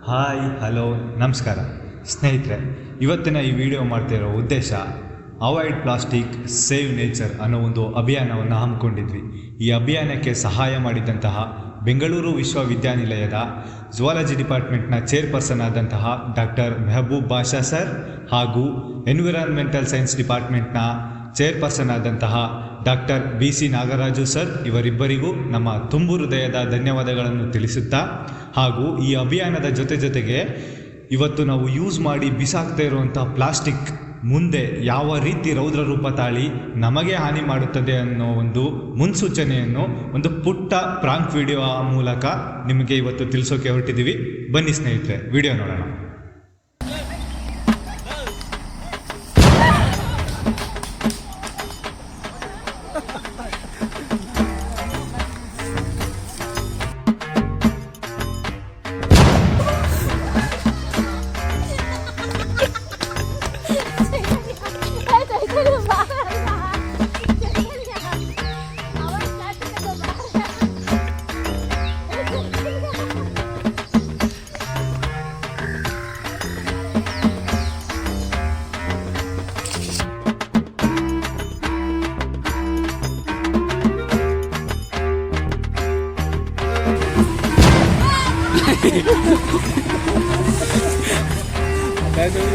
Hi hello ನಮಸ್ಕಾರ ಸ್ನೇಹಿತರೆ, ಇವತ್ತಿನ ಈ ವಿಡಿಯೋ ಮಾಡ್ತಿರೋ ಉದ್ದೇಶ ಅವಾಯ್ಡ್ ಪ್ಲಾಸ್ಟಿಕ್ ಸೇವ್ ನೇಚರ್ ಅನ್ನೋ ಒಂದು ಅಭಿಯಾನವನ್ನು ಹಮ್ಮಿಕೊಂಡಿದ್ವಿ. ಈ ಅಭಿಯಾನಕ್ಕೆ ಸಹಾಯ ಮಾಡಿದಂತಹ ಬೆಂಗಳೂರು ವಿಶ್ವವಿದ್ಯಾನಿಲಯದ ಝುವಾಲಜಿ ಡಿಪಾರ್ಟ್ಮೆಂಟ್ನ ಚೇರ್ಪರ್ಸನ್ ಆದಂತಹ ಡಾಕ್ಟರ್ ಮೆಹಬೂಬ್ ಬಾಷಾ ಸರ್ ಹಾಗೂ ಎನ್ವಿರಾನ್ಮೆಂಟಲ್ ಸೈನ್ಸ್ ಡಿಪಾರ್ಟ್ಮೆಂಟ್ನ ಚೇರ್ಪರ್ಸನ್ ಆದಂತಹ ಡಾಕ್ಟರ್ BC ನಾಗರಾಜು ಸರ್, ಇವರಿಬ್ಬರಿಗೂ ನಮ್ಮ ತುಂಬು ಹೃದಯದ ಧನ್ಯವಾದಗಳನ್ನು ತಿಳಿಸುತ್ತಾ, ಹಾಗೂ ಈ ಅಭಿಯಾನದ ಜೊತೆಗೆ ಇವತ್ತು ನಾವು ಯೂಸ್ ಮಾಡಿ ಬಿಸಾಕ್ತಾ ಇರುವಂಥ ಪ್ಲಾಸ್ಟಿಕ್ ಮುಂದೆ ಯಾವ ರೀತಿ ರೌದ್ರ ರೂಪ ತಾಳಿ ನಮಗೆ ಹಾನಿ ಮಾಡುತ್ತದೆ ಅನ್ನೋ ಒಂದು ಮುನ್ಸೂಚನೆಯನ್ನು ಒಂದು ಪುಟ್ಟ ಪ್ರಾಂಕ್ ವಿಡಿಯೋ ಮೂಲಕ ನಿಮಗೆ ಇವತ್ತು ತಿಳಿಸೋಕೆ ಹೊರಟಿದ್ದೀವಿ. ಬನ್ನಿ ಸ್ನೇಹಿತರೆ, ವಿಡಿಯೋ ನೋಡೋಣ.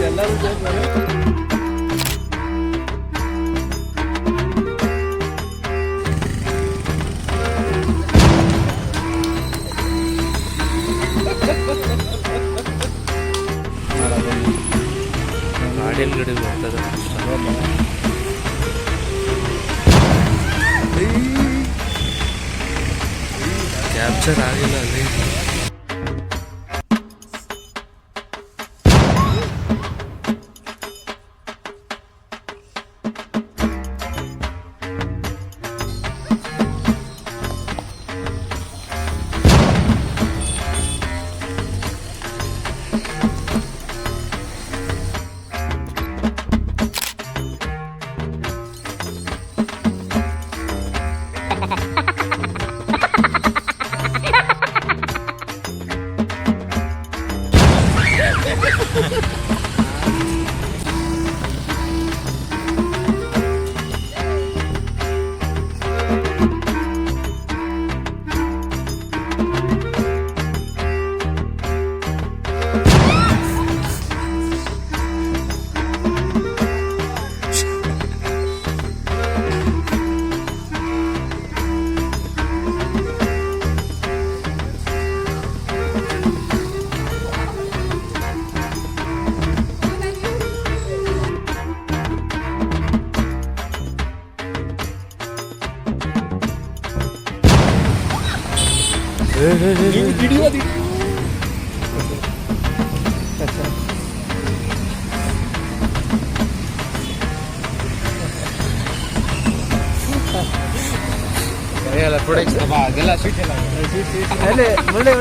ಎಲ್ಲರೂ ಗಾಡಿಯಲ್ಲಿ ಬರ್ತದೆ, ಕ್ಯಾಪ್ಚರ್ ಆಗಿಲ್ಲ ಅಲ್ಲಿ. ಅದೆಲ್ಲ ಸ್ವೀಟ್ ಎಲ್ಲ ಒಳ್ಳೆ